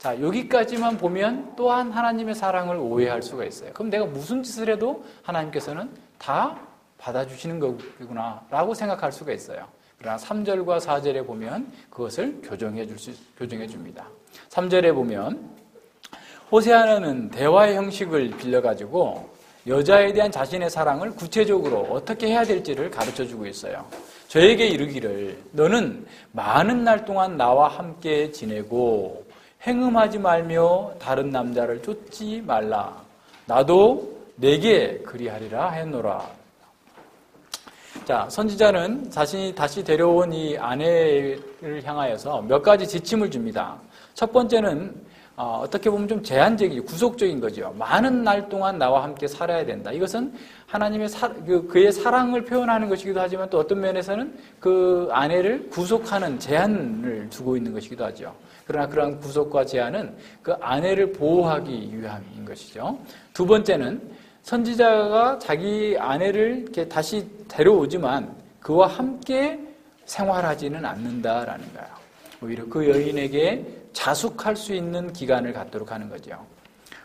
자, 여기까지만 보면 또한 하나님의 사랑을 오해할 수가 있어요. 그럼 내가 무슨 짓을 해도 하나님께서는 다 받아주시는 거구나 라고 생각할 수가 있어요. 그러나 3절과 4절에 보면 그것을 교정해 줍니다. 3절에 보면 호세아는 대화의 형식을 빌려가지고 여자에 대한 자신의 사랑을 구체적으로 어떻게 해야 될지를 가르쳐주고 있어요. 저에게 이르기를 너는 많은 날 동안 나와 함께 지내고 행음하지 말며 다른 남자를 쫓지 말라. 나도 내게 그리하리라 했노라. 자, 선지자는 자신이 다시 데려온 이 아내를 향하여서 몇 가지 지침을 줍니다. 첫 번째는 어떻게 보면 좀 제한적이고 구속적인 거죠. 많은 날 동안 나와 함께 살아야 된다. 이것은 하나님의 그의 사랑을 표현하는 것이기도 하지만 또 어떤 면에서는 그 아내를 구속하는 제한을 두고 있는 것이기도 하죠. 그러나 그러한 구속과 제한은 그 아내를 보호하기 위함인 것이죠. 두 번째는 선지자가 자기 아내를 이렇게 다시 데려오지만 그와 함께 생활하지는 않는다라는 거예요. 오히려 그 여인에게 자숙할 수 있는 기간을 갖도록 하는 거죠.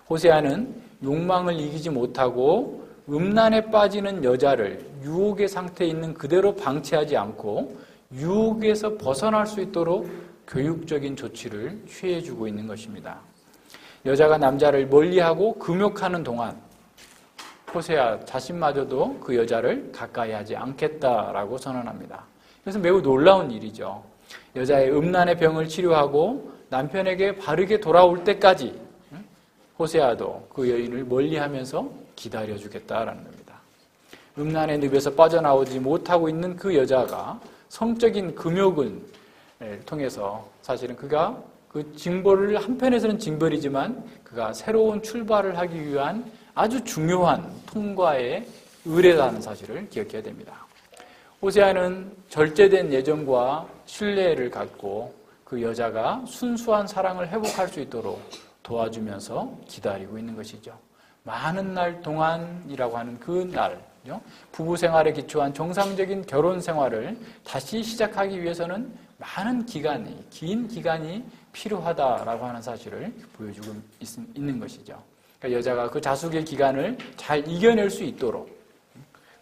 호세아는 욕망을 이기지 못하고 음란에 빠지는 여자를 유혹의 상태에 있는 그대로 방치하지 않고 유혹에서 벗어날 수 있도록 교육적인 조치를 취해주고 있는 것입니다. 여자가 남자를 멀리하고 금욕하는 동안 호세아 자신마저도 그 여자를 가까이 하지 않겠다라고 선언합니다. 그래서 매우 놀라운 일이죠. 여자의 음란의 병을 치료하고 남편에게 바르게 돌아올 때까지 호세아도 그 여인을 멀리하면서 기다려주겠다라는 겁니다. 음란의 늪에서 빠져나오지 못하고 있는 그 여자가 성적인 금욕을 통해서 사실은 그가 그 징벌을 한편에서는 징벌이지만 그가 새로운 출발을 하기 위한 아주 중요한 통과의 의례라는 사실을 기억해야 됩니다. 호세아는 절제된 예정과 신뢰를 갖고 그 여자가 순수한 사랑을 회복할 수 있도록 도와주면서 기다리고 있는 것이죠. 많은 날 동안이라고 하는 그 날, 부부 생활에 기초한 정상적인 결혼 생활을 다시 시작하기 위해서는 많은 기간이, 긴 기간이 필요하다라고 하는 사실을 보여주고 있는 것이죠. 그러니까 여자가 그 자숙의 기간을 잘 이겨낼 수 있도록,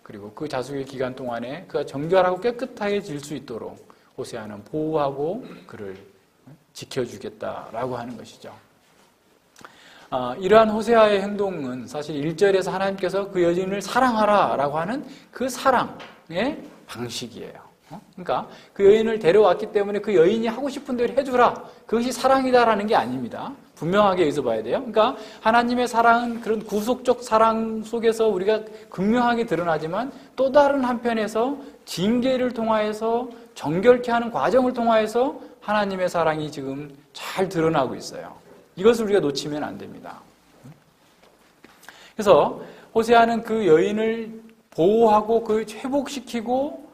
그리고 그 자숙의 기간 동안에 그가 정결하고 깨끗하게 질 수 있도록 호세아는 보호하고 그를 지켜주겠다라고 하는 것이죠. 이러한 호세아의 행동은 사실 1절에서 하나님께서 그 여인을 사랑하라라고 하는 그 사랑의 방식이에요. 그러니까 그 여인을 데려왔기 때문에 그 여인이 하고 싶은 대로 해주라. 그것이 사랑이다라는 게 아닙니다. 분명하게 여기서 봐야 돼요. 그러니까 하나님의 사랑은 그런 구속적 사랑 속에서 우리가 극명하게 드러나지만 또 다른 한편에서 징계를 통하여서 정결케 하는 과정을 통하여서 하나님의 사랑이 지금 잘 드러나고 있어요. 이것을 우리가 놓치면 안 됩니다. 그래서 호세아는 그 여인을 보호하고 그 회복시키고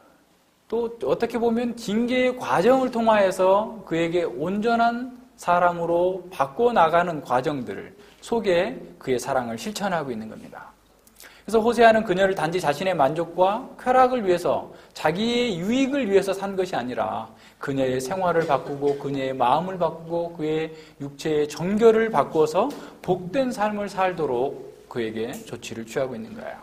또 어떻게 보면 징계의 과정을 통하여서 그에게 온전한 사람으로 바꿔나가는 과정들 속에 그의 사랑을 실천하고 있는 겁니다. 그래서 호세아는 그녀를 단지 자신의 만족과 쾌락을 위해서 자기의 유익을 위해서 산 것이 아니라 그녀의 생활을 바꾸고 그녀의 마음을 바꾸고 그의 육체의 정결을 바꿔서 복된 삶을 살도록 그에게 조치를 취하고 있는 거예요.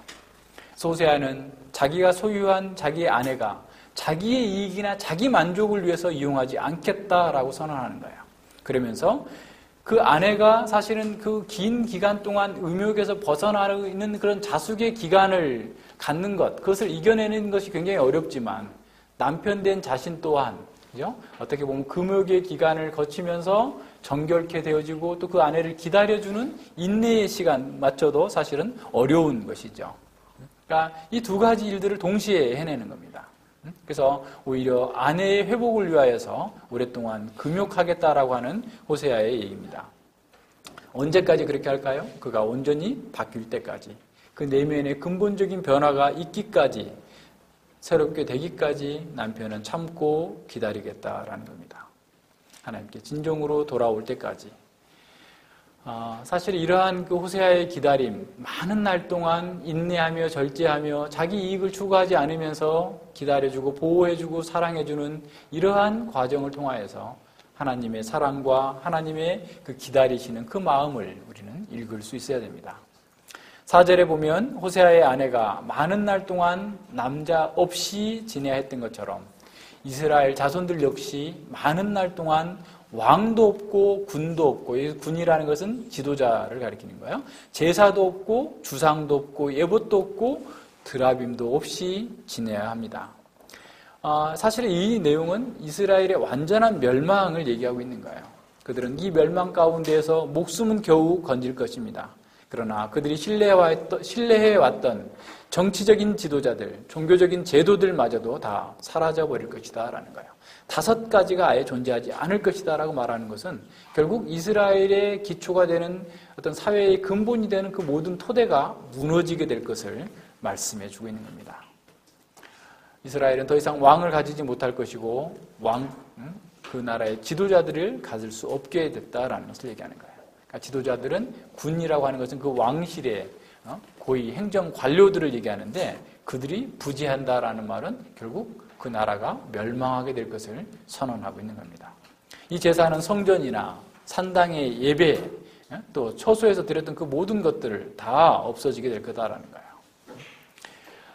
그래서 호세아는 자기가 소유한 자기의 아내가 자기의 이익이나 자기 만족을 위해서 이용하지 않겠다라고 선언하는 거예요. 그러면서 그 아내가 사실은 그 긴 기간 동안 음욕에서 벗어나는 그런 자숙의 기간을 갖는 것, 그것을 이겨내는 것이 굉장히 어렵지만 남편 된 자신 또한, 그죠? 어떻게 보면 금욕의 기간을 거치면서 정결케 되어지고 또 그 아내를 기다려주는 인내의 시간 맞춰도 사실은 어려운 것이죠. 그러니까 이 두 가지 일들을 동시에 해내는 겁니다. 그래서 오히려 아내의 회복을 위하여서 오랫동안 금욕하겠다라고 하는 호세아의 얘기입니다. 언제까지 그렇게 할까요? 그가 온전히 바뀔 때까지, 그 내면의 근본적인 변화가 있기까지, 새롭게 되기까지 남편은 참고 기다리겠다라는 겁니다. 하나님께 진정으로 돌아올 때까지. 사실 이러한 그 호세아의 기다림, 많은 날 동안 인내하며 절제하며 자기 이익을 추구하지 않으면서 기다려주고 보호해주고 사랑해주는 이러한 과정을 통하여서 하나님의 사랑과 하나님의 그 기다리시는 그 마음을 우리는 읽을 수 있어야 됩니다. 4절에 보면 호세아의 아내가 많은 날 동안 남자 없이 지내야 했던 것처럼 이스라엘 자손들 역시 많은 날 동안 왕도 없고 군도 없고, 군이라는 것은 지도자를 가리키는 거예요. 제사도 없고 주상도 없고 예봇도 없고 드라빔도 없이 지내야 합니다. 사실 이 내용은 이스라엘의 완전한 멸망을 얘기하고 있는 거예요. 그들은 이 멸망 가운데에서 목숨은 겨우 건질 것입니다. 그러나 그들이 신뢰해왔던 정치적인 지도자들, 종교적인 제도들마저도 다 사라져버릴 것이다 라는 거예요. 5가지가 아예 존재하지 않을 것이다 라고 말하는 것은 결국 이스라엘의 기초가 되는 어떤 사회의 근본이 되는 그 모든 토대가 무너지게 될 것을 말씀해 주고 있는 겁니다. 이스라엘은 더 이상 왕을 가지지 못할 것이고 그 나라의 지도자들을 가질 수 없게 됐다라는 것을 얘기하는 거예요. 그러니까 지도자들은 군이라고 하는 것은 그 왕실의 고위 행정 관료들을 얘기하는데 그들이 부재한다라는 말은 결국 그 나라가 멸망하게 될 것을 선언하고 있는 겁니다. 이 제사는 성전이나 산당의 예배, 또 처소에서 드렸던 그 모든 것들을 다 없어지게 될 거다라는 거예요.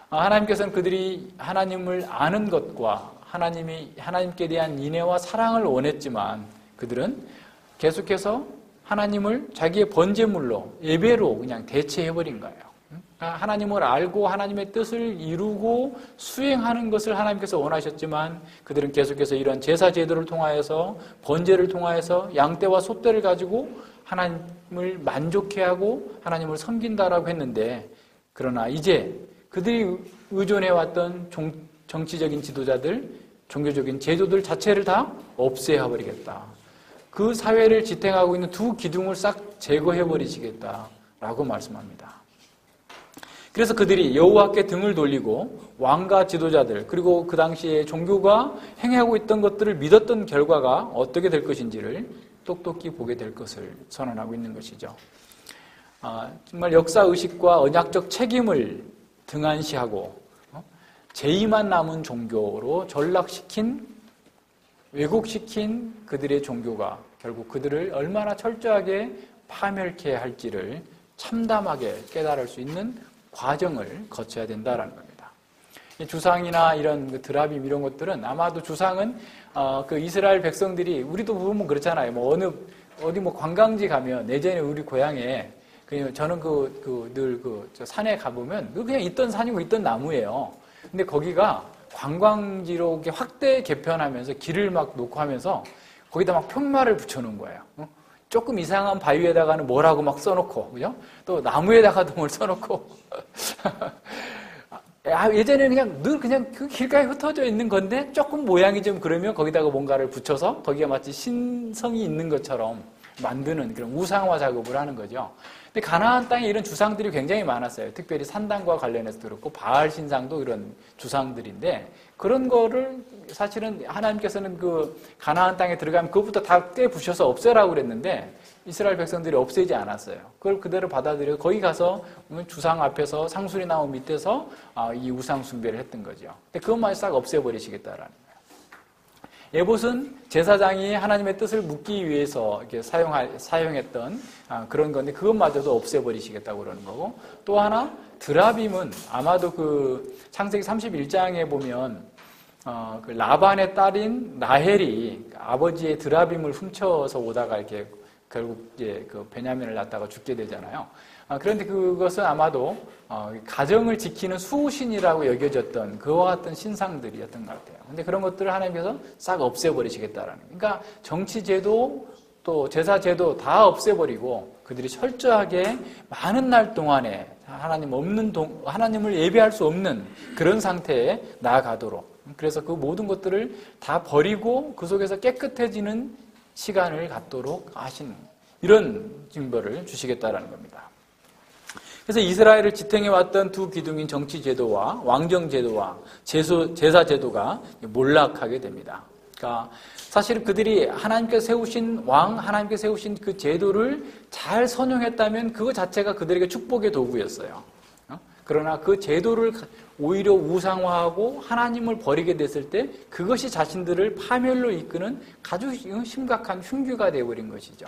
하나님께서는 그들이 하나님을 아는 것과 하나님께 대한 인애와 사랑을 원했지만 그들은 계속해서 하나님을 자기의 번제물로 예배로 그냥 대체해버린 거예요. 하나님을 알고 하나님의 뜻을 이루고 수행하는 것을 하나님께서 원하셨지만 그들은 계속해서 이런 제사 제도를 통하여서 번제를 통하여서 양떼와 소떼를 가지고 하나님을 만족해 하고 하나님을 섬긴다라고 했는데 그러나 이제 그들이 의존해왔던 정치적인 지도자들, 종교적인 제도들 자체를 다 없애버리겠다. 그 사회를 지탱하고 있는 두 기둥을 싹 제거해버리시겠다라고 말씀합니다. 그래서 그들이 여호와께 등을 돌리고 왕과 지도자들 그리고 그 당시에 종교가 행하고 있던 것들을 믿었던 결과가 어떻게 될 것인지를 똑똑히 보게 될 것을 선언하고 있는 것이죠. 정말 역사의식과 언약적 책임을 등한시하고 제의만 남은 종교로 전락시킨 왜곡시킨 그들의 종교가 결국 그들을 얼마나 철저하게 파멸케 할지를 참담하게 깨달을 수 있는 과정을 거쳐야 된다는 겁니다. 주상이나 이런 드라빔 이런 것들은 아마도 주상은 그 이스라엘 백성들이 우리도 보면 그렇잖아요. 뭐 어디 관광지 가면 예전에 우리 고향에 저는 늘 산에 가보면 그냥 있던 산이고 있던 나무예요. 근데 거기가 관광지로 확대 개편하면서 길을 막 놓고 하면서 거기다 막 편말을 붙여놓은 거예요. 조금 이상한 바위에다가는 뭐라고 막 써놓고, 그죠? 또 나무에다가도 뭘 써놓고. 예전에는 늘 그 길가에 흩어져 있는 건데 조금 모양이 좀 그러면 거기다가 뭔가를 붙여서 거기가 마치 신성이 있는 것처럼 만드는 그런 우상화 작업을 하는 거죠. 근데 가나안 땅에 이런 주상들이 굉장히 많았어요. 특별히 산당과 관련해서 그렇고 바알 신상도 이런 주상들인데 그런 거를 사실은 하나님께서는 그 가나안 땅에 들어가면 그것부터 다 떼부셔서 없애라고 그랬는데 이스라엘 백성들이 없애지 않았어요. 그걸 그대로 받아들여서 거기 가서 주상 앞에서 상술이 나온 밑에서 이 우상 숭배를 했던 거죠. 근데 그것만 싹 없애버리시겠다라는 거예요. 예봇은 제사장이 하나님의 뜻을 묻기 위해서 이렇게 사용했던 그런 건데 그것마저도 없애버리시겠다고 그러는 거고 또 하나 드라빔은 아마도 그 창세기 31장에 보면 그 라반의 딸인 라헬이 아버지의 드라빔을 훔쳐서 오다가 이렇게 결국 이제 그 베냐민을 낳다가 죽게 되잖아요. 그런데 그것은 아마도 가정을 지키는 수호신이라고 여겨졌던 그와 같은 신상들이었던 것 같아요. 근데 그런 것들을 하나님께서 싹 없애버리시겠다라는 거예요. 그러니까 정치제도 또 제사제도 다 없애버리고 그들이 철저하게 많은 날 동안에 하나님을 예배할 수 없는 그런 상태에 나아가도록 그래서 그 모든 것들을 다 버리고 그 속에서 깨끗해지는 시간을 갖도록 하신 이런 징벌을 주시겠다라는 겁니다. 그래서 이스라엘을 지탱해왔던 두 기둥인 정치제도와 왕정제도와 제사제도가 몰락하게 됩니다. 그러니까 사실 그들이 하나님께서 세우신 왕, 하나님께서 세우신 그 제도를 잘 선용했다면 그거 자체가 그들에게 축복의 도구였어요. 그러나 그 제도를 오히려 우상화하고 하나님을 버리게 됐을 때 그것이 자신들을 파멸로 이끄는 아주 심각한 흉기가 되어버린 것이죠.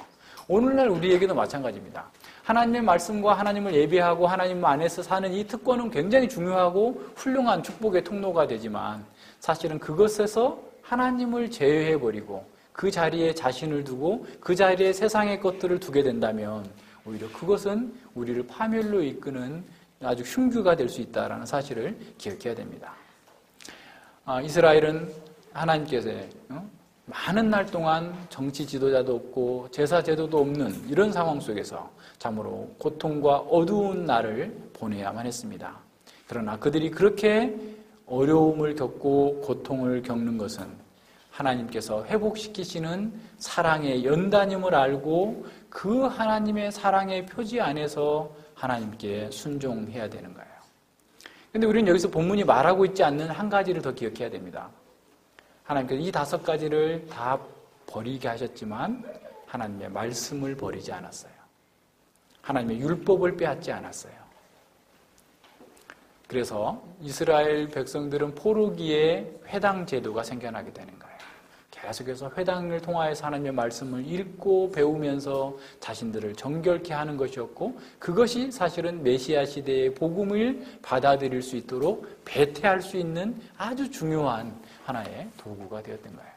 오늘날 우리에게도 마찬가지입니다. 하나님의 말씀과 하나님을 예배하고 하나님 안에서 사는 이 특권은 굉장히 중요하고 훌륭한 축복의 통로가 되지만 사실은 그것에서 하나님을 제외해버리고 그 자리에 자신을 두고 그 자리에 세상의 것들을 두게 된다면 오히려 그것은 우리를 파멸로 이끄는 아주 흉기가 될 수 있다는 사실을 기억해야 됩니다. 이스라엘은 하나님께서 많은 날 동안 정치 지도자도 없고 제사 제도도 없는 이런 상황 속에서 참으로 고통과 어두운 날을 보내야만 했습니다. 그러나 그들이 그렇게 어려움을 겪고 고통을 겪는 것은 하나님께서 회복시키시는 사랑의 연단임을 알고 그 하나님의 사랑의 표지 안에서 하나님께 순종해야 되는 거예요. 그런데 우리는 여기서 본문이 말하고 있지 않는 한 가지를 더 기억해야 됩니다. 하나님께서 이 5가지를 다 버리게 하셨지만 하나님의 말씀을 버리지 않았어요. 하나님의 율법을 빼앗지 않았어요. 그래서 이스라엘 백성들은 포로기에 회당 제도가 생겨나게 되는 거예요. 계속해서 회당을 통하여서 하나님의 말씀을 읽고 배우면서 자신들을 정결케 하는 것이었고 그것이 사실은 메시아 시대의 복음을 받아들일 수 있도록 배태할 수 있는 아주 중요한 하나의 도구가 되었던 거예요.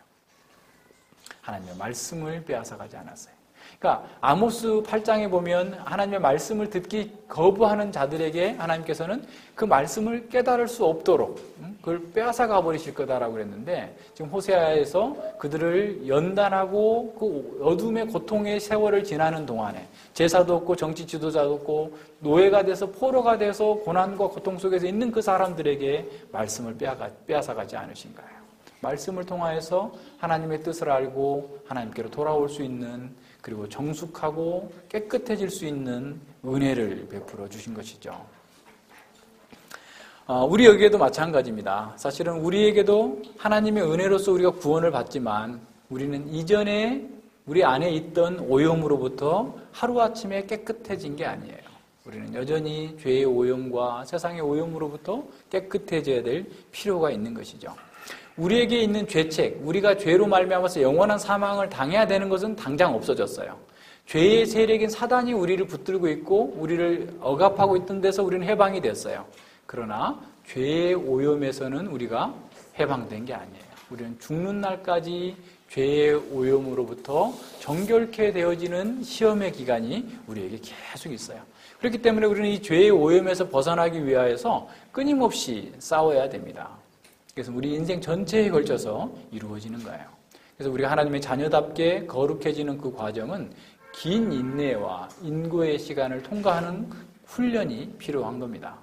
하나님의 말씀을 빼앗아가지 않았어요. 그러니까 아모스 8장에 보면 하나님의 말씀을 듣기 거부하는 자들에게 하나님께서는 그 말씀을 깨달을 수 없도록 그걸 빼앗아가 버리실 거다라고 그랬는데 지금 호세아에서 그들을 연단하고 그 어둠의 고통의 세월을 지나는 동안에 제사도 없고 정치 지도자도 없고 노예가 돼서 포로가 돼서 고난과 고통 속에서 있는 그 사람들에게 말씀을 빼앗아가지 않으신 거예요. 말씀을 통하여서 하나님의 뜻을 알고 하나님께로 돌아올 수 있는 그리고 정숙하고 깨끗해질 수 있는 은혜를 베풀어 주신 것이죠. 우리에게도 마찬가지입니다. 사실은 우리에게도 하나님의 은혜로서 우리가 구원을 받지만 우리는 이전에 우리 안에 있던 오염으로부터 하루아침에 깨끗해진 게 아니에요. 우리는 여전히 죄의 오염과 세상의 오염으로부터 깨끗해져야 될 필요가 있는 것이죠. 우리에게 있는 죄책, 우리가 죄로 말미암아서 영원한 사망을 당해야 되는 것은 당장 없어졌어요. 죄의 세력인 사단이 우리를 붙들고 있고 우리를 억압하고 있던 데서 우리는 해방이 됐어요. 그러나 죄의 오염에서는 우리가 해방된 게 아니에요. 우리는 죽는 날까지 죄의 오염으로부터 정결케 되어지는 시험의 기간이 우리에게 계속 있어요. 그렇기 때문에 우리는 이 죄의 오염에서 벗어나기 위하여서 끊임없이 싸워야 됩니다. 그래서 우리 인생 전체에 걸쳐서 이루어지는 거예요. 그래서 우리가 하나님의 자녀답게 거룩해지는 그 과정은 긴 인내와 인고의 시간을 통과하는 훈련이 필요한 겁니다.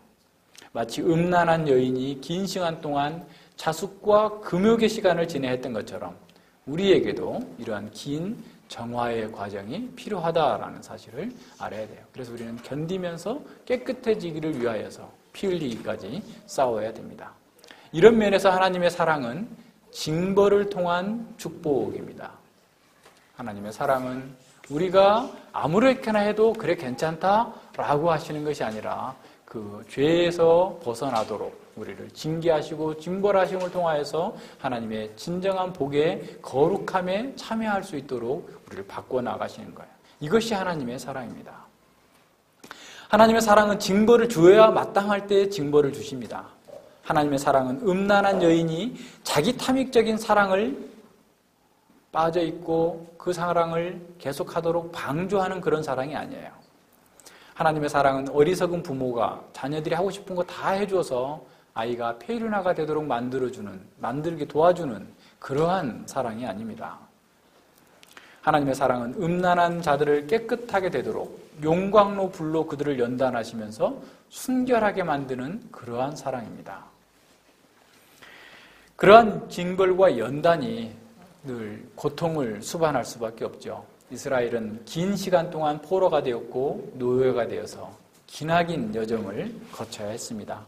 마치 음란한 여인이 긴 시간 동안 자숙과 금욕의 시간을 지내야 했던 것처럼 우리에게도 이러한 긴 정화의 과정이 필요하다라는 사실을 알아야 돼요. 그래서 우리는 견디면서 깨끗해지기를 위하여서 피 흘리기까지 싸워야 됩니다. 이런 면에서 하나님의 사랑은 징벌을 통한 축복입니다. 하나님의 사랑은 우리가 아무렇게나 해도 그래 괜찮다라고 하시는 것이 아니라 그 죄에서 벗어나도록 우리를 징계하시고 징벌하심을 통하여서 하나님의 진정한 복에 거룩함에 참여할 수 있도록 우리를 바꿔나가시는 거예요. 이것이 하나님의 사랑입니다. 하나님의 사랑은 징벌을 주어야 마땅할 때 징벌을 주십니다. 하나님의 사랑은 음란한 여인이 자기 탐욕적인 사랑을 빠져있고 그 사랑을 계속하도록 방조하는 그런 사랑이 아니에요. 하나님의 사랑은 어리석은 부모가 자녀들이 하고 싶은 거 다 해줘서 아이가 폐륜화가 되도록 만들게 도와주는 그러한 사랑이 아닙니다. 하나님의 사랑은 음란한 자들을 깨끗하게 되도록 용광로 불로 그들을 연단하시면서 순결하게 만드는 그러한 사랑입니다. 그러한 징벌과 연단이 늘 고통을 수반할 수밖에 없죠. 이스라엘은 긴 시간 동안 포로가 되었고 노예가 되어서 기나긴 여정을 거쳐야 했습니다.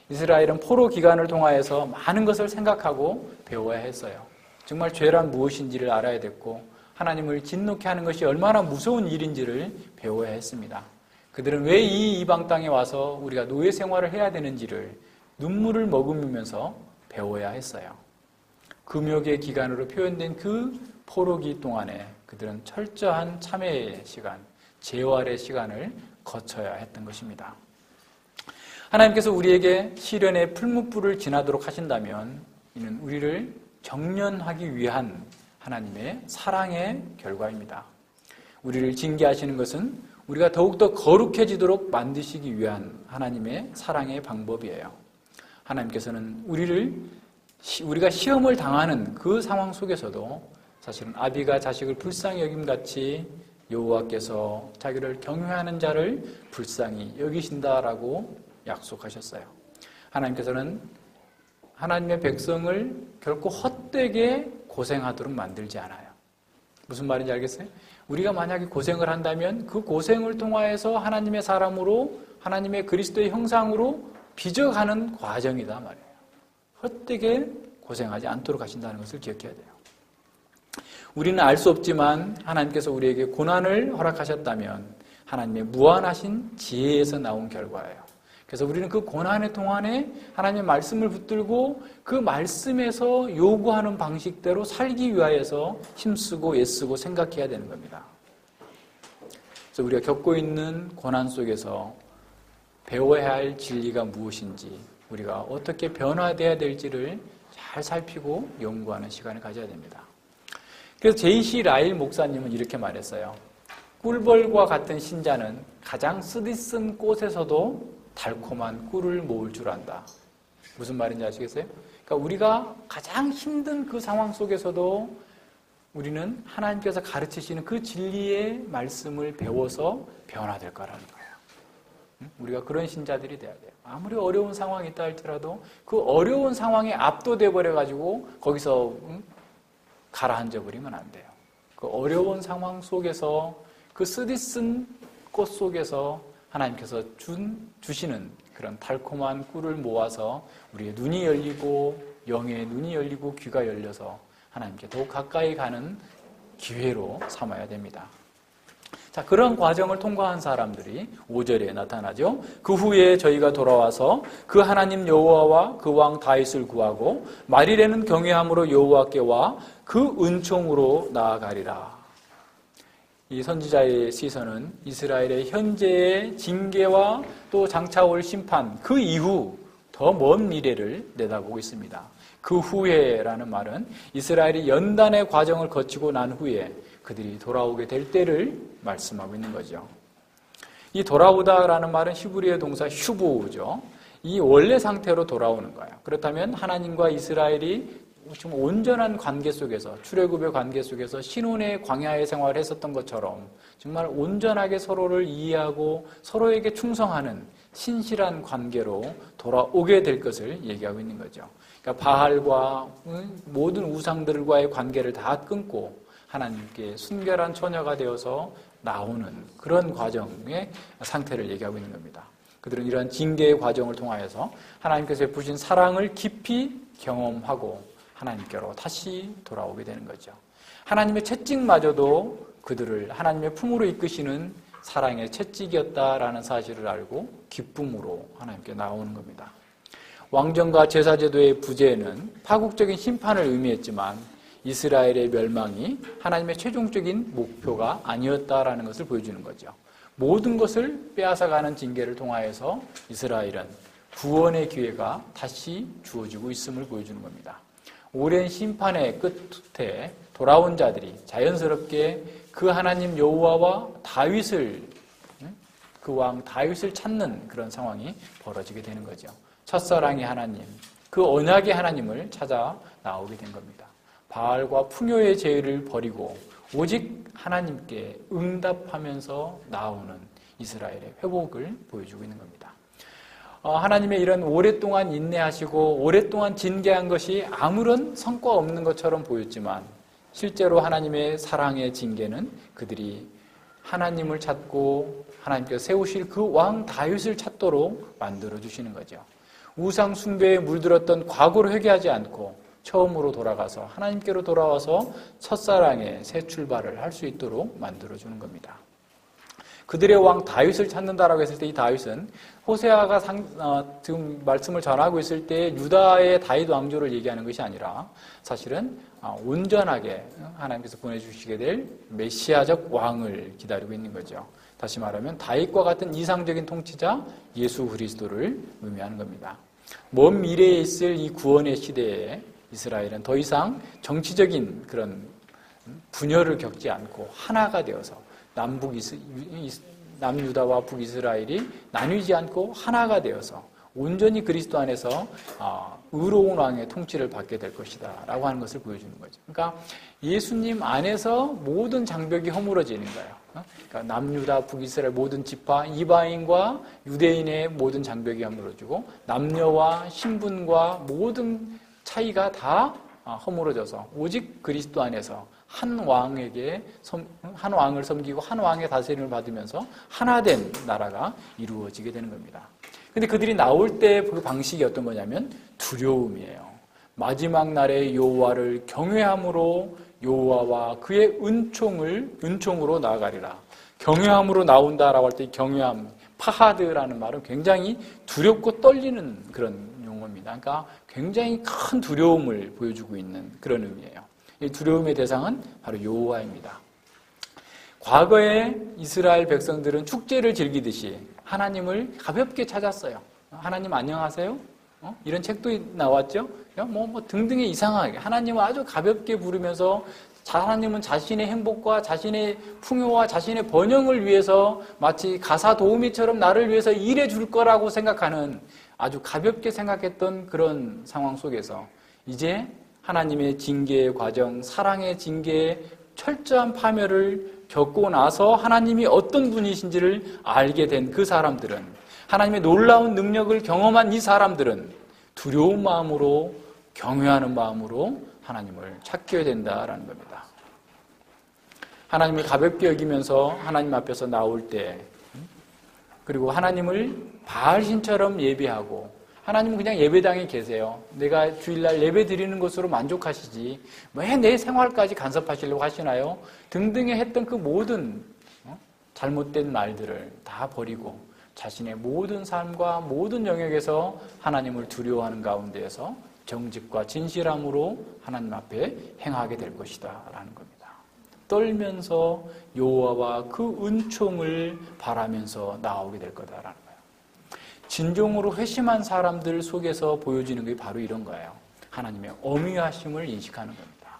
이스라엘은 포로 기간을 통하여서 많은 것을 생각하고 배워야 했어요. 정말 죄란 무엇인지를 알아야 됐고 하나님을 진노케 하는 것이 얼마나 무서운 일인지를 배워야 했습니다. 그들은 왜 이 이방 땅에 와서 우리가 노예 생활을 해야 되는지를 눈물을 머금으면서 배워야 했어요. 금욕의 기간으로 표현된 그 포로기 동안에 그들은 철저한 참회의 시간, 재활의 시간을 거쳐야 했던 것입니다. 하나님께서 우리에게 시련의 풀무불을 지나도록 하신다면 이는 우리를 정련하기 위한 하나님의 사랑의 결과입니다. 우리를 징계하시는 것은 우리가 더욱더 거룩해지도록 만드시기 위한 하나님의 사랑의 방법이에요. 하나님께서는 우리가 시험을 당하는 그 상황 속에서도 사실은 아비가 자식을 불쌍히 여김같이 여호와께서 자기를 경외하는 자를 불쌍히 여기신다라고 약속하셨어요. 하나님께서는 하나님의 백성을 결코 헛되게 고생하도록 만들지 않아요. 무슨 말인지 알겠어요? 우리가 만약에 고생을 한다면 그 고생을 통하여서 하나님의 사람으로 하나님의 그리스도의 형상으로 빚어가는 과정이다 말이에요. 헛되게 고생하지 않도록 하신다는 것을 기억해야 돼요. 우리는 알 수 없지만 하나님께서 우리에게 고난을 허락하셨다면 하나님의 무한하신 지혜에서 나온 결과예요. 그래서 우리는 그 고난의 동안에 하나님의 말씀을 붙들고 그 말씀에서 요구하는 방식대로 살기 위하여서 힘쓰고 애쓰고 생각해야 되는 겁니다. 그래서 우리가 겪고 있는 고난 속에서 배워야 할 진리가 무엇인지, 우리가 어떻게 변화되어야 될지를 잘 살피고 연구하는 시간을 가져야 됩니다. 그래서 제이시 라일 목사님은 이렇게 말했어요. 꿀벌과 같은 신자는 가장 쓰디쓴 꽃에서도 달콤한 꿀을 모을 줄 안다. 무슨 말인지 아시겠어요? 그러니까 우리가 가장 힘든 그 상황 속에서도 우리는 하나님께서 가르치시는 그 진리의 말씀을 배워서 변화될 거라는 거예요. 우리가 그런 신자들이 돼야 돼요. 아무리 어려운 상황이 있다 할지라도 그 어려운 상황에 압도돼 버려가지고 거기서 가라앉아 버리면 안 돼요. 그 어려운 상황 속에서 그 쓰디쓴 꽃 속에서 하나님께서 주시는 그런 달콤한 꿀을 모아서 우리의 눈이 열리고 영의 눈이 열리고 귀가 열려서 하나님께 더욱 가까이 가는 기회로 삼아야 됩니다. 자, 그런 과정을 통과한 사람들이 5절에 나타나죠. 그 후에 저희가 돌아와서 그 하나님 여호와와 그 왕 다윗을 구하고 말일에는 경외함으로 여호와께 와 그 은총으로 나아가리라. 이 선지자의 시선은 이스라엘의 현재의 징계와 또 장차올 심판, 그 이후 더 먼 미래를 내다보고 있습니다. 그 후에라는 말은 이스라엘이 연단의 과정을 거치고 난 후에 그들이 돌아오게 될 때를 말씀하고 있는 거죠. 이 돌아오다라는 말은 히브리어 동사 슈보우죠. 이 원래 상태로 돌아오는 거예요. 그렇다면 하나님과 이스라엘이 좀 온전한 관계 속에서, 출애굽의 관계 속에서 신혼의 광야의 생활을 했었던 것처럼 정말 온전하게 서로를 이해하고 서로에게 충성하는 신실한 관계로 돌아오게 될 것을 얘기하고 있는 거죠. 그러니까 바알과 모든 우상들과의 관계를 다 끊고 하나님께 순결한 처녀가 되어서 나오는 그런 과정의 상태를 얘기하고 있는 겁니다. 그들은 이러한 징계의 과정을 통하여서 하나님께서 베푸신 사랑을 깊이 경험하고 하나님께로 다시 돌아오게 되는 거죠. 하나님의 채찍마저도 그들을 하나님의 품으로 이끄시는 사랑의 채찍이었다라는 사실을 알고 기쁨으로 하나님께 나오는 겁니다. 왕정과 제사제도의 부재는 파국적인 심판을 의미했지만 이스라엘의 멸망이 하나님의 최종적인 목표가 아니었다라는 것을 보여주는 거죠. 모든 것을 빼앗아가는 징계를 통하여서 이스라엘은 구원의 기회가 다시 주어지고 있음을 보여주는 겁니다. 오랜 심판의 끝에 돌아온 자들이 자연스럽게 그 하나님 여호와와 다윗을, 그 왕 다윗을 찾는 그런 상황이 벌어지게 되는 거죠. 첫사랑의 하나님, 그 언약의 하나님을 찾아 나오게 된 겁니다. 바알과 풍요의 죄를 버리고 오직 하나님께 응답하면서 나오는 이스라엘의 회복을 보여주고 있는 겁니다. 하나님의 이런 오랫동안 인내하시고 오랫동안 징계한 것이 아무런 성과 없는 것처럼 보였지만 실제로 하나님의 사랑의 징계는 그들이 하나님을 찾고 하나님께서 세우실 그 왕 다윗을 찾도록 만들어주시는 거죠. 우상 숭배에 물들었던 과거를 회개하지 않고 처음으로 돌아가서 하나님께로 돌아와서 첫사랑의 새 출발을 할 수 있도록 만들어주는 겁니다. 그들의 왕 다윗을 찾는다라고 했을 때 이 다윗은 호세아가 지금 말씀을 전하고 있을 때 유다의 다윗 왕조를 얘기하는 것이 아니라 사실은 온전하게 하나님께서 보내주시게 될 메시아적 왕을 기다리고 있는 거죠. 다시 말하면 다윗과 같은 이상적인 통치자 예수 그리스도를 의미하는 겁니다. 먼 미래에 있을 이 구원의 시대에 이스라엘은 더 이상 정치적인 그런 분열을 겪지 않고 하나가 되어서 남유다와 북이스라엘이 나뉘지 않고 하나가 되어서 온전히 그리스도 안에서 의로운 왕의 통치를 받게 될 것이다 라고 하는 것을 보여주는 거죠. 그러니까 예수님 안에서 모든 장벽이 허물어지는 거예요. 그러니까 남유다, 북이스라엘 모든 지파, 이방인과 유대인의 모든 장벽이 허물어지고 남녀와 신분과 모든 차이가 다 허물어져서 오직 그리스도 안에서 한 왕을 섬기고 한 왕의 다스림을 받으면서 하나된 나라가 이루어지게 되는 겁니다. 근데 그들이 나올 때 그 방식이 어떤 거냐면 두려움이에요. 마지막 날에 여호와를 경외함으로 여호와와 그의 은총으로 나아가리라. 경외함으로 나온다라고 할 때 경외함, 파하드라는 말은 굉장히 두렵고 떨리는 그런 용어입니다. 그러니까 굉장히 큰 두려움을 보여주고 있는 그런 의미예요. 이 두려움의 대상은 바로 여호와입니다. 과거에 이스라엘 백성들은 축제를 즐기듯이 하나님을 가볍게 찾았어요. 하나님 안녕하세요? 이런 책도 나왔죠? 등등의 이상하게 하나님을 아주 가볍게 부르면서 하나님은 자신의 행복과 자신의 풍요와 자신의 번영을 위해서 마치 가사 도우미처럼 나를 위해서 일해 줄 거라고 생각하는 아주 가볍게 생각했던 그런 상황 속에서 이제 하나님의 징계의 과정, 사랑의 징계의 철저한 파멸을 겪고 나서 하나님이 어떤 분이신지를 알게 된 그 사람들은, 하나님의 놀라운 능력을 경험한 이 사람들은 두려운 마음으로, 경외하는 마음으로 하나님을 찾게 된다라는 겁니다. 하나님을 가볍게 여기면서 하나님 앞에서 나올 때, 그리고 하나님을 바알신처럼 예배하고, 하나님은 그냥 예배당에 계세요. 내가 주일날 예배 드리는 것으로 만족하시지 왜 내 생활까지 간섭하시려고 하시나요? 등등의 했던 그 모든 잘못된 말들을 다 버리고 자신의 모든 삶과 모든 영역에서 하나님을 두려워하는 가운데에서 정직과 진실함으로 하나님 앞에 행하게 될 것이다 라는 겁니다. 떨면서 여호와와 그 은총을 바라면서 나오게 될 거다라는 거예요. 진정으로 회심한 사람들 속에서 보여지는 게 바로 이런 거예요. 하나님의 엄위하심을 인식하는 겁니다.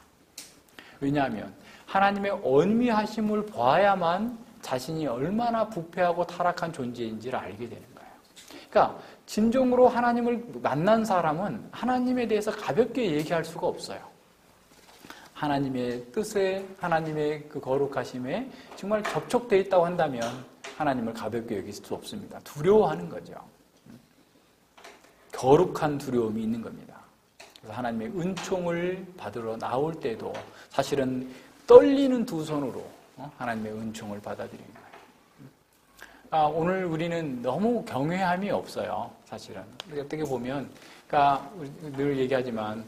왜냐하면 하나님의 엄위하심을 봐야만 자신이 얼마나 부패하고 타락한 존재인지를 알게 되는 거예요. 그러니까 진정으로 하나님을 만난 사람은 하나님에 대해서 가볍게 얘기할 수가 없어요. 하나님의 뜻에, 하나님의 그 거룩하심에 정말 접촉되어 있다고 한다면 하나님을 가볍게 여길 수 없습니다. 두려워하는 거죠. 거룩한 두려움이 있는 겁니다. 그래서 하나님의 은총을 받으러 나올 때도 사실은 떨리는 두 손으로 하나님의 은총을 받아들이는 거예요. 오늘 우리는 너무 경외함이 없어요. 사실은 어떻게 보면, 그러니까 늘 얘기하지만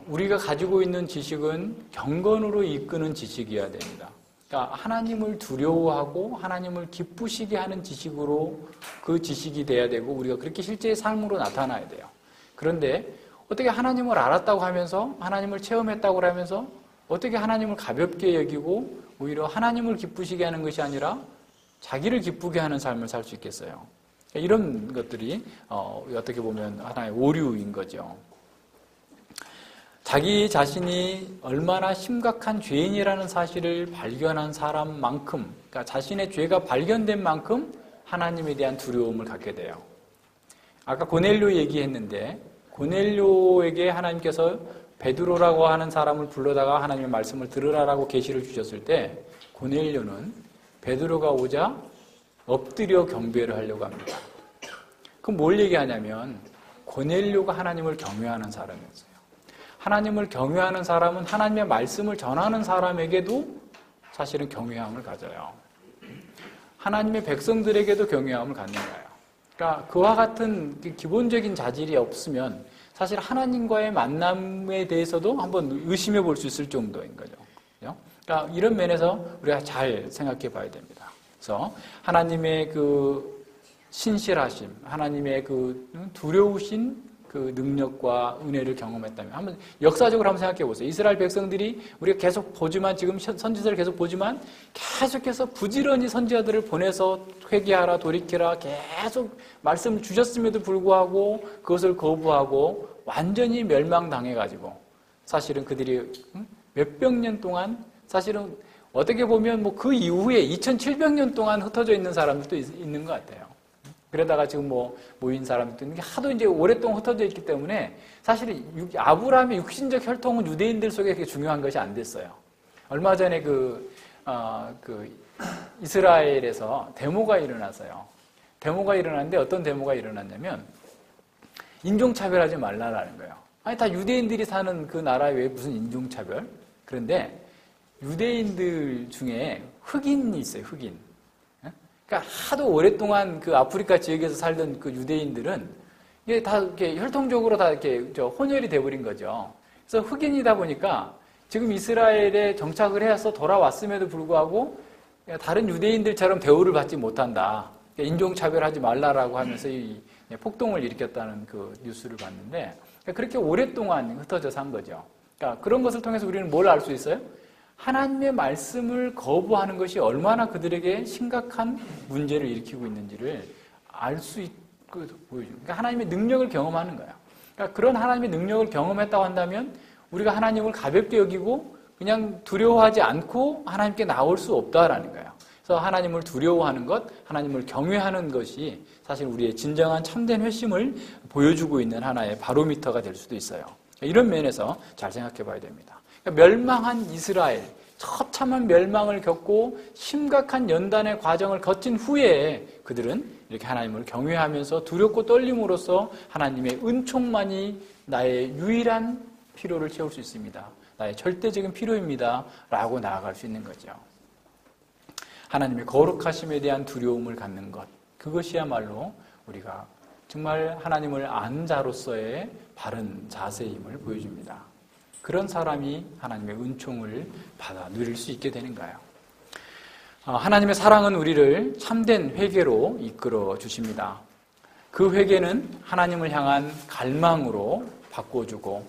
우리가 가지고 있는 지식은 경건으로 이끄는 지식이어야 됩니다. 그러니까 하나님을 두려워하고 하나님을 기쁘시게 하는 지식으로 그 지식이 돼야 되고 우리가 그렇게 실제의 삶으로 나타나야 돼요. 그런데 어떻게 하나님을 알았다고 하면서 하나님을 체험했다고 하면서 어떻게 하나님을 가볍게 여기고 오히려 하나님을 기쁘시게 하는 것이 아니라 자기를 기쁘게 하는 삶을 살 수 있겠어요. 이런 것들이 어떻게 보면 하나의 오류인 거죠. 자기 자신이 얼마나 심각한 죄인이라는 사실을 발견한 사람만큼, 그러니까 자신의 죄가 발견된 만큼 하나님에 대한 두려움을 갖게 돼요. 아까 고넬료 얘기했는데 고넬료에게 하나님께서 베드로라고 하는 사람을 불러다가 하나님의 말씀을 들으라라고 계시를 주셨을 때 고넬료는 베드로가 오자 엎드려 경배를 하려고 합니다. 그럼 뭘 얘기하냐면 고넬료가 하나님을 경외하는 사람이었어요. 하나님을 경외하는 사람은 하나님의 말씀을 전하는 사람에게도 사실은 경외함을 가져요. 하나님의 백성들에게도 경외함을 갖는 거예요. 그러니까 그와 같은 기본적인 자질이 없으면 사실 하나님과의 만남에 대해서도 한번 의심해 볼 수 있을 정도인 거죠. 그러니까 이런 면에서 우리가 잘 생각해 봐야 됩니다. 그래서 하나님의 그 신실하심, 하나님의 그 두려우신 그 능력과 은혜를 경험했다면, 한번 역사적으로 한번 생각해 보세요. 이스라엘 백성들이 우리가 계속 보지만, 지금 선지자를 계속 보지만 계속해서 부지런히 선지자들을 보내서 회개하라, 돌이켜라 계속 말씀을 주셨음에도 불구하고 그것을 거부하고 완전히 멸망당해가지고, 사실은 그들이 몇백 년 동안, 사실은 어떻게 보면 뭐 그 이후에 2700년 동안 흩어져 있는 사람들도 있는 것 같아요. 그러다가 지금 뭐 모인 사람들도 있는 게 하도 이제 오랫동안 흩어져 있기 때문에 사실 아브라함의 육신적 혈통은 유대인들 속에 그렇게 중요한 것이 안 됐어요. 얼마 전에 이스라엘에서 데모가 일어나서요. 데모가 일어났는데 어떤 데모가 일어났냐면 인종차별하지 말라라는 거예요. 아니, 다 유대인들이 사는 그 나라에 왜 무슨 인종차별? 그런데 유대인들 중에 흑인이 있어요, 흑인. 그러니까 하도 오랫동안 그 아프리카 지역에서 살던 그 유대인들은 이게 다 이렇게 혈통적으로 다 이렇게 혼혈이 돼버린 거죠. 그래서 흑인이다 보니까 지금 이스라엘에 정착을 해서 돌아왔음에도 불구하고 다른 유대인들처럼 대우를 받지 못한다. 인종차별하지 말라라고 하면서 이 폭동을 일으켰다는 그 뉴스를 봤는데, 그렇게 오랫동안 흩어져 산 거죠. 그러니까 그런 것을 통해서 우리는 뭘 알 수 있어요? 하나님의 말씀을 거부하는 것이 얼마나 그들에게 심각한 문제를 일으키고 있는지를 알 수 있고 보여줍니다. 그러니까 하나님의 능력을 경험하는 거예요. 그러니까 그런 하나님의 능력을 경험했다고 한다면 우리가 하나님을 가볍게 여기고 그냥 두려워하지 않고 하나님께 나올 수 없다라는 거예요. 그래서 하나님을 두려워하는 것, 하나님을 경외하는 것이 사실 우리의 진정한 참된 회심을 보여주고 있는 하나의 바로미터가 될 수도 있어요. 이런 면에서 잘 생각해 봐야 됩니다. 그러니까 멸망한 이스라엘, 처참한 멸망을 겪고 심각한 연단의 과정을 거친 후에 그들은 이렇게 하나님을 경외하면서 두렵고 떨림으로써 하나님의 은총만이 나의 유일한 필요를 채울 수 있습니다. 나의 절대적인 필요입니다. 라고 나아갈 수 있는 거죠. 하나님의 거룩하심에 대한 두려움을 갖는 것, 그것이야말로 우리가 정말 하나님을 아는 자로서의 바른 자세임을 보여줍니다. 그런 사람이 하나님의 은총을 받아 누릴 수 있게 되는 거예요. 하나님의 사랑은 우리를 참된 회개로 이끌어 주십니다. 그 회개는 하나님을 향한 갈망으로 바꿔주고,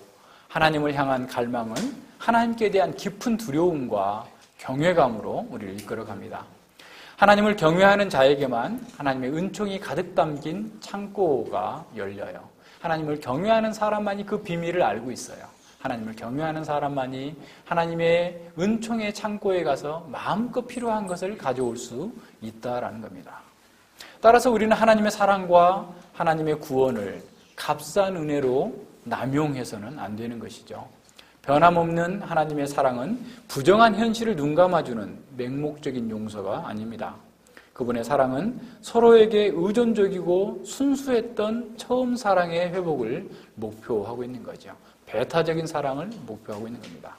하나님을 향한 갈망은 하나님께 대한 깊은 두려움과 경외감으로 우리를 이끌어갑니다. 하나님을 경외하는 자에게만 하나님의 은총이 가득 담긴 창고가 열려요. 하나님을 경외하는 사람만이 그 비밀을 알고 있어요. 하나님을 경외하는 사람만이 하나님의 은총의 창고에 가서 마음껏 필요한 것을 가져올 수 있다라는 겁니다. 따라서 우리는 하나님의 사랑과 하나님의 구원을 값싼 은혜로 남용해서는 안 되는 것이죠. 변함없는 하나님의 사랑은 부정한 현실을 눈감아주는 맹목적인 용서가 아닙니다. 그분의 사랑은 서로에게 의존적이고 순수했던 처음 사랑의 회복을 목표하고 있는 거죠. 배타적인 사랑을 목표하고 있는 겁니다.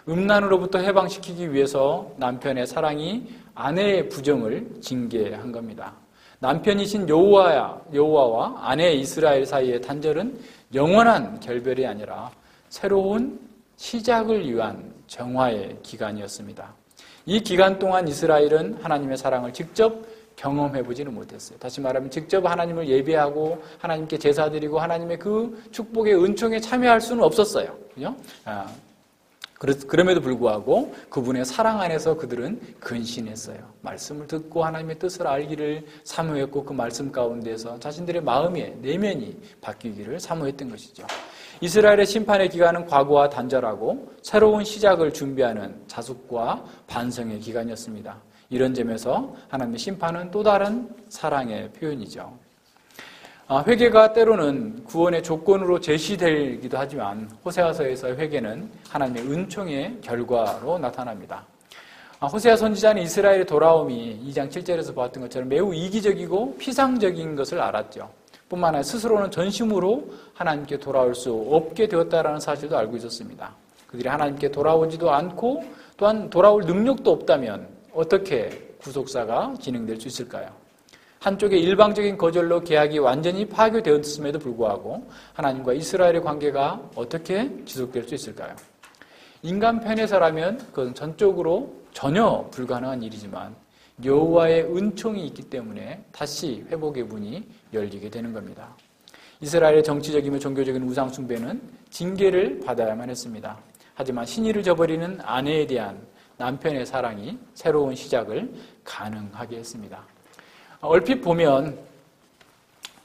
음란으로부터 해방시키기 위해서 남편의 사랑이 아내의 부정을 징계한 겁니다. 남편이신 여호와와 아내 이스라엘 사이의 단절은 영원한 결별이 아니라 새로운 시작을 위한 정화의 기간이었습니다. 이 기간 동안 이스라엘은 하나님의 사랑을 직접 경험해보지는 못했어요. 다시 말하면 직접 하나님을 예배하고 하나님께 제사드리고 하나님의 그 축복의 은총에 참여할 수는 없었어요. 그죠? 그럼에도 불구하고 그분의 사랑 안에서 그들은 근신했어요. 말씀을 듣고 하나님의 뜻을 알기를 사모했고 그 말씀 가운데서 자신들의 마음의 내면이 바뀌기를 사모했던 것이죠. 이스라엘의 심판의 기간은 과거와 단절하고 새로운 시작을 준비하는 자숙과 반성의 기간이었습니다. 이런 점에서 하나님의 심판은 또 다른 사랑의 표현이죠. 회개가 때로는 구원의 조건으로 제시되기도 하지만 호세아서에서의 회개는 하나님의 은총의 결과로 나타납니다. 호세아 선지자는 이스라엘의 돌아옴이 2장 7절에서 보았던 것처럼 매우 이기적이고 피상적인 것을 알았죠. 뿐만 아니라 스스로는 전심으로 하나님께 돌아올 수 없게 되었다는 사실도 알고 있었습니다. 그들이 하나님께 돌아오지도 않고 또한 돌아올 능력도 없다면 어떻게 구속사가 진행될 수 있을까요? 한쪽의 일방적인 거절로 계약이 완전히 파괴되었음에도 불구하고 하나님과 이스라엘의 관계가 어떻게 지속될 수 있을까요? 인간 편에서라면 그건 전적으로 전혀 불가능한 일이지만 여호와의 은총이 있기 때문에 다시 회복의 문이 열리게 되는 겁니다. 이스라엘의 정치적이며 종교적인 우상 숭배는 징계를 받아야만 했습니다. 하지만 신의를 저버리는 아내에 대한 남편의 사랑이 새로운 시작을 가능하게 했습니다. 얼핏 보면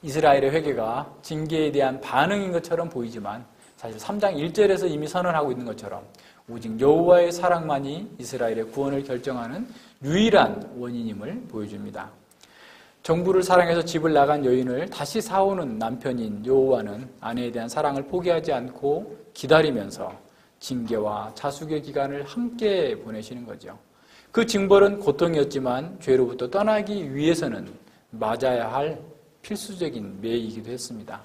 이스라엘의 회개가 징계에 대한 반응인 것처럼 보이지만 사실 3장 1절에서 이미 선언하고 있는 것처럼 오직 여호와의 사랑만이 이스라엘의 구원을 결정하는 유일한 원인임을 보여줍니다. 정부를 사랑해서 집을 나간 여인을 다시 사오는 남편인 여호와는 아내에 대한 사랑을 포기하지 않고 기다리면서 징계와 자숙의 기간을 함께 보내시는 거죠. 그 징벌은 고통이었지만 죄로부터 떠나기 위해서는 맞아야 할 필수적인 매이기도 했습니다.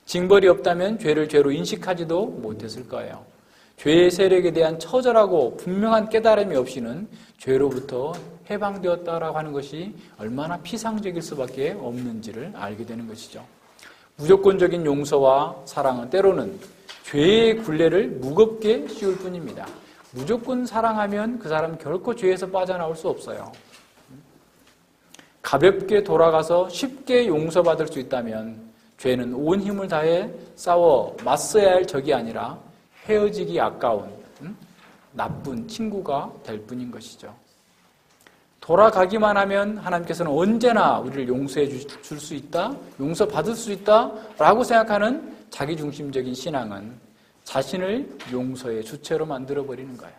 징벌이 없다면 죄를 죄로 인식하지도 못했을 거예요. 죄의 세력에 대한 처절하고 분명한 깨달음이 없이는 죄로부터 해방되었다라고 하는 것이 얼마나 피상적일 수밖에 없는지를 알게 되는 것이죠. 무조건적인 용서와 사랑은 때로는 죄의 굴레를 무겁게 씌울 뿐입니다. 무조건 사랑하면 그 사람 결코 죄에서 빠져나올 수 없어요. 가볍게 돌아가서 쉽게 용서받을 수 있다면 죄는 온 힘을 다해 싸워 맞서야 할 적이 아니라 헤어지기 아까운 나쁜 친구가 될 뿐인 것이죠. 돌아가기만 하면 하나님께서는 언제나 우리를 용서해 줄 수 있다, 용서받을 수 있다라고 생각하는 자기중심적인 신앙은 자신을 용서의 주체로 만들어버리는 거예요.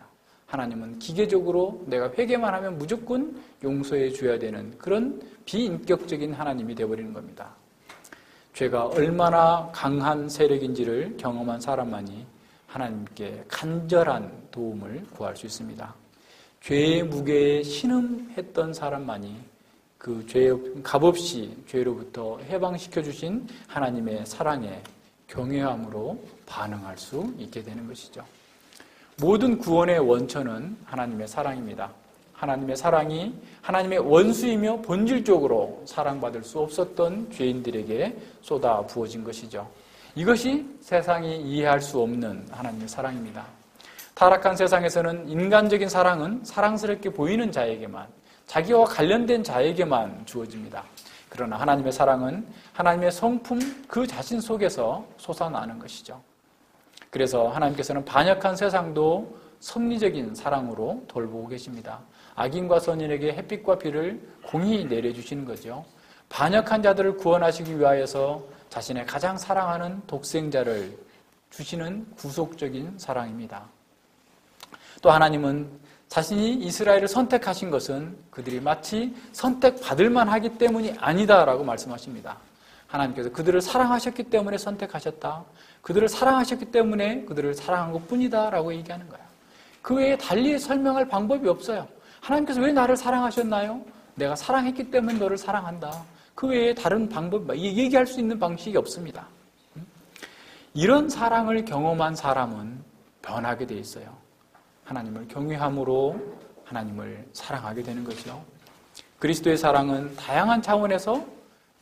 하나님은 기계적으로 내가 회개만 하면 무조건 용서해 줘야 되는 그런 비인격적인 하나님이 되어버리는 겁니다. 죄가 얼마나 강한 세력인지를 경험한 사람만이 하나님께 간절한 도움을 구할 수 있습니다. 죄의 무게에 신음했던 사람만이 그 죄의 값없이 죄로부터 해방시켜 주신 하나님의 사랑에 경외함으로 반응할 수 있게 되는 것이죠. 모든 구원의 원천은 하나님의 사랑입니다. 하나님의 사랑이 하나님의 원수이며 본질적으로 사랑받을 수 없었던 죄인들에게 쏟아 부어진 것이죠. 이것이 세상이 이해할 수 없는 하나님의 사랑입니다. 타락한 세상에서는 인간적인 사랑은 사랑스럽게 보이는 자에게만, 자기와 관련된 자에게만 주어집니다. 그러나 하나님의 사랑은 하나님의 성품 그 자신 속에서 솟아나는 것이죠. 그래서 하나님께서는 반역한 세상도 섭리적인 사랑으로 돌보고 계십니다. 악인과 선인에게 햇빛과 비를 공히 내려주시는 거죠. 반역한 자들을 구원하시기 위하여서 자신의 가장 사랑하는 독생자를 주시는 구속적인 사랑입니다. 또 하나님은 자신이 이스라엘을 선택하신 것은 그들이 마치 선택받을 만하기 때문이 아니다라고 말씀하십니다. 하나님께서 그들을 사랑하셨기 때문에 선택하셨다. 그들을 사랑하셨기 때문에 그들을 사랑한 것뿐이다 라고 얘기하는 거예요. 그 외에 달리 설명할 방법이 없어요. 하나님께서 왜 나를 사랑하셨나요? 내가 사랑했기 때문에 너를 사랑한다. 그 외에 다른 방법, 얘기할 수 있는 방식이 없습니다. 이런 사랑을 경험한 사람은 변하게 돼 있어요. 하나님을 경외함으로 하나님을 사랑하게 되는 거죠. 그리스도의 사랑은 다양한 차원에서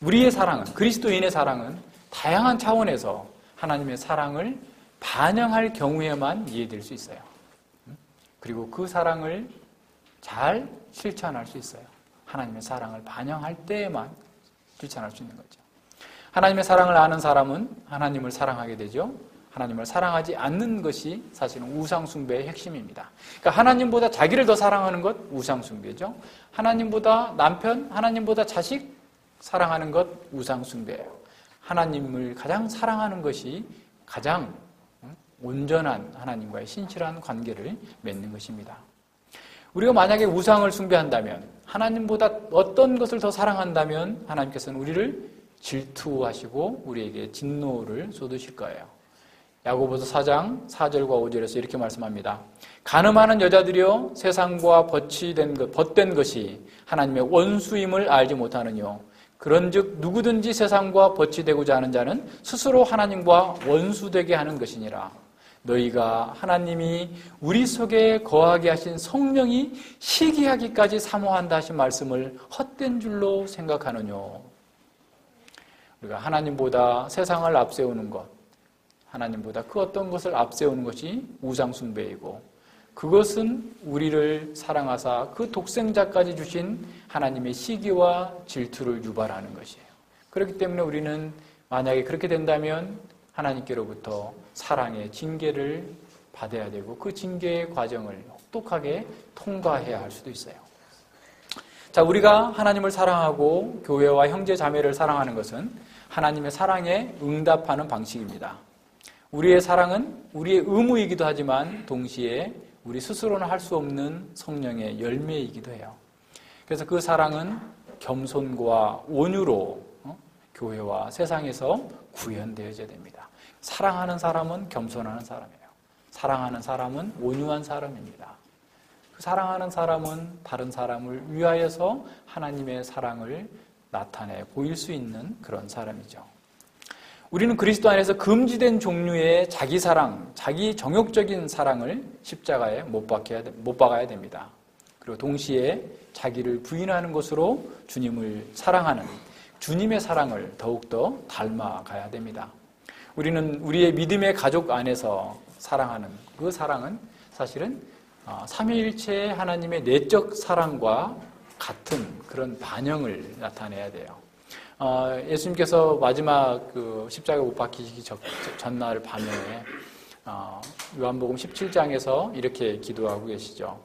우리의 사랑은, 그리스도인의 사랑은 다양한 차원에서 하나님의 사랑을 반영할 경우에만 이해될 수 있어요. 그리고 그 사랑을 잘 실천할 수 있어요. 하나님의 사랑을 반영할 때에만 실천할 수 있는 거죠. 하나님의 사랑을 아는 사람은 하나님을 사랑하게 되죠. 하나님을 사랑하지 않는 것이 사실은 우상숭배의 핵심입니다. 그러니까 하나님보다 자기를 더 사랑하는 것 우상숭배죠. 하나님보다 남편, 하나님보다 자식 사랑하는 것 우상숭배예요. 하나님을 가장 사랑하는 것이 가장 온전한 하나님과의 신실한 관계를 맺는 것입니다. 우리가 만약에 우상을 숭배한다면, 하나님보다 어떤 것을 더 사랑한다면 하나님께서는 우리를 질투하시고 우리에게 진노를 쏟으실 거예요. 야고보서 4장 4절과 5절에서 이렇게 말씀합니다. 간음하는 여자들이여 세상과 벗된 것이 하나님의 원수임을 알지 못하느뇨. 그런즉 누구든지 세상과 벗이되고자 하는 자는 스스로 하나님과 원수되게 하는 것이니라. 너희가 하나님이 우리 속에 거하게 하신 성령이 시기하기까지 사모한다 하신 말씀을 헛된 줄로 생각하느뇨. 우리가 하나님보다 세상을 앞세우는 것, 하나님보다 그 어떤 것을 앞세우는 것이 우상숭배이고, 그것은 우리를 사랑하사 그 독생자까지 주신 하나님의 시기와 질투를 유발하는 것이에요. 그렇기 때문에 우리는 만약에 그렇게 된다면 하나님께로부터 사랑의 징계를 받아야 되고 그 징계의 과정을 혹독하게 통과해야 할 수도 있어요. 자, 우리가 하나님을 사랑하고 교회와 형제 자매를 사랑하는 것은 하나님의 사랑에 응답하는 방식입니다. 우리의 사랑은 우리의 의무이기도 하지만 동시에 우리 스스로는 할 수 없는 성령의 열매이기도 해요. 그래서 그 사랑은 겸손과 온유로 교회와 세상에서 구현되어져야 됩니다. 사랑하는 사람은 겸손하는 사람이에요. 사랑하는 사람은 온유한 사람입니다. 그 사랑하는 사람은 다른 사람을 위하여서 하나님의 사랑을 나타내 보일 수 있는 그런 사람이죠. 우리는 그리스도 안에서 금지된 종류의 자기 사랑, 자기 정욕적인 사랑을 십자가에 못 박아야 됩니다. 그리고 동시에 자기를 부인하는 것으로 주님을 사랑하는 주님의 사랑을 더욱더 닮아가야 됩니다. 우리는 우리의 믿음의 가족 안에서 사랑하는 그 사랑은 사실은 삼위일체의 하나님의 내적 사랑과 같은 그런 반영을 나타내야 돼요. 예수님께서 마지막 그 십자가 못 박히시기 전날 밤에 요한복음 17장에서 이렇게 기도하고 계시죠.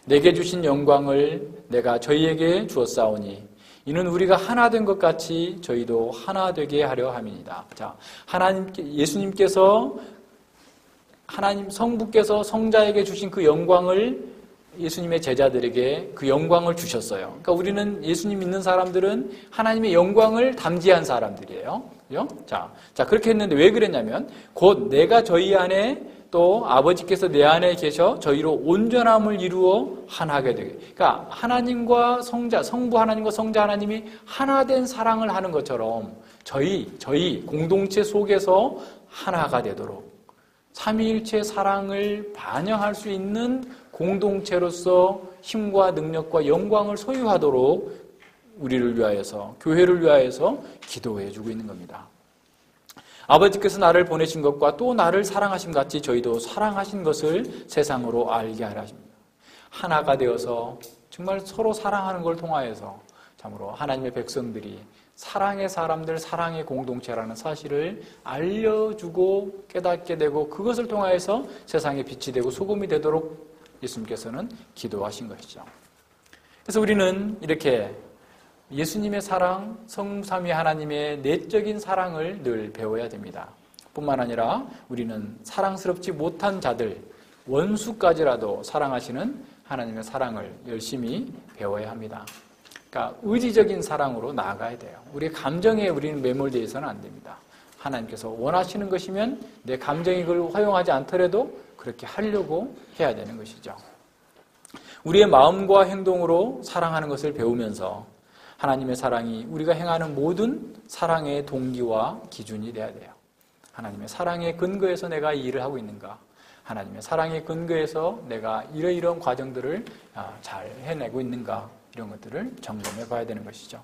내게 주신 영광을 내가 저희에게 주었사오니 이는 우리가 하나 된 것 같이 저희도 하나 되게 하려 함이니이다. 자, 예수님께서 하나님 성부께서 성자에게 주신 그 영광을 예수님의 제자들에게 그 영광을 주셨어요. 그러니까 우리는 예수님 믿는 사람들은 하나님의 영광을 담지한 사람들이에요. 그죠? 자, 그렇게 했는데 왜 그랬냐면 곧 내가 저희 안에 또 아버지께서 내 안에 계셔 저희로 온전함을 이루어 하나게 되게. 그러니까 하나님과 성부 하나님과 성자 하나님이 하나 된 사랑을 하는 것처럼 저희 공동체 속에서 하나가 되도록 삼위일체 사랑을 반영할 수 있는 공동체로서 힘과 능력과 영광을 소유하도록 우리를 위하여서 교회를 위하여서 기도해 주고 있는 겁니다. 아버지께서 나를 보내신 것과 또 나를 사랑하심 같이 저희도 사랑하신 것을 세상으로 알게 하라 하십니다. 하나가 되어서 정말 서로 사랑하는 걸 통하여서 참으로 하나님의 백성들이 사랑의 사람들, 사랑의 공동체라는 사실을 알려주고 깨닫게 되고 그것을 통하여서 세상에 빛이 되고 소금이 되도록 예수님께서는 기도하신 것이죠. 그래서 우리는 이렇게 예수님의 사랑, 성삼위 하나님의 내적인 사랑을 늘 배워야 됩니다. 뿐만 아니라 우리는 사랑스럽지 못한 자들, 원수까지라도 사랑하시는 하나님의 사랑을 열심히 배워야 합니다. 그러니까 의지적인 사랑으로 나아가야 돼요. 우리의 감정에 우리는 매몰되어 있어서는 안 됩니다. 하나님께서 원하시는 것이면 내 감정이 그걸 허용하지 않더라도 그렇게 하려고 해야 되는 것이죠. 우리의 마음과 행동으로 사랑하는 것을 배우면서 하나님의 사랑이 우리가 행하는 모든 사랑의 동기와 기준이 돼야 돼요. 하나님의 사랑의 근거에서 내가 이 일을 하고 있는가? 하나님의 사랑의 근거에서 내가 이러이러한 과정들을 잘 해내고 있는가? 이런 것들을 점검해 봐야 되는 것이죠.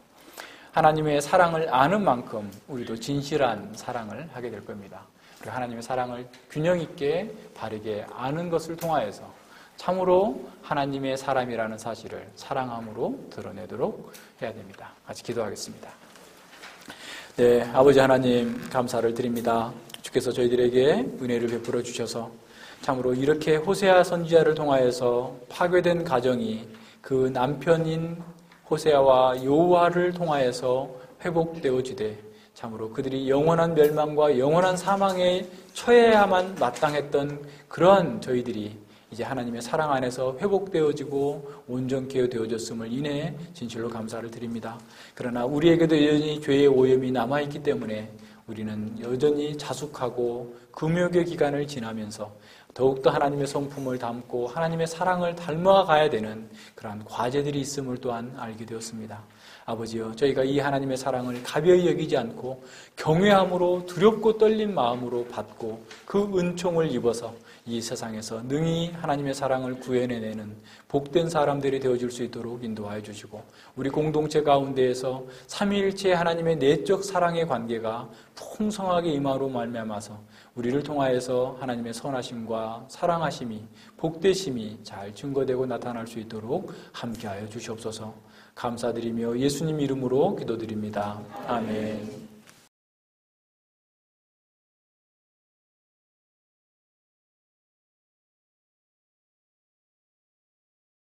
하나님의 사랑을 아는 만큼 우리도 진실한 사랑을 하게 될 겁니다. 그리고 하나님의 사랑을 균형 있게 바르게 아는 것을 통하여서 참으로 하나님의 사람이라는 사실을 사랑함으로 드러내도록 해야 됩니다. 같이 기도하겠습니다. 네, 아버지 하나님 감사를 드립니다. 주께서 저희들에게 은혜를 베풀어 주셔서 참으로 이렇게 호세아 선지자를 통하여서 파괴된 가정이 그 남편인 호세아와 여호와를 통하여서 회복되어지되 참으로 그들이 영원한 멸망과 영원한 사망에 처해야만 마땅했던 그러한 저희들이 이제 하나님의 사랑 안에서 회복되어지고 온전케 되어졌음을 인해 진실로 감사를 드립니다. 그러나 우리에게도 여전히 죄의 오염이 남아있기 때문에 우리는 여전히 자숙하고 금욕의 기간을 지나면서 더욱더 하나님의 성품을 담고 하나님의 사랑을 닮아가야 되는 그러한 과제들이 있음을 또한 알게 되었습니다. 아버지여, 저희가 이 하나님의 사랑을 가벼이 여기지 않고 경외함으로 두렵고 떨린 마음으로 받고 그 은총을 입어서 이 세상에서 능히 하나님의 사랑을 구해내는 복된 사람들이 되어줄 수 있도록 인도하여 주시고, 우리 공동체 가운데에서 삼위일체 하나님의 내적 사랑의 관계가 풍성하게 임하로 말미암아서 우리를 통하여서 하나님의 선하심과 사랑하심이, 복되심이 잘 증거되고 나타날 수 있도록 함께하여 주시옵소서. 감사드리며 예수님 이름으로 기도드립니다. 아멘.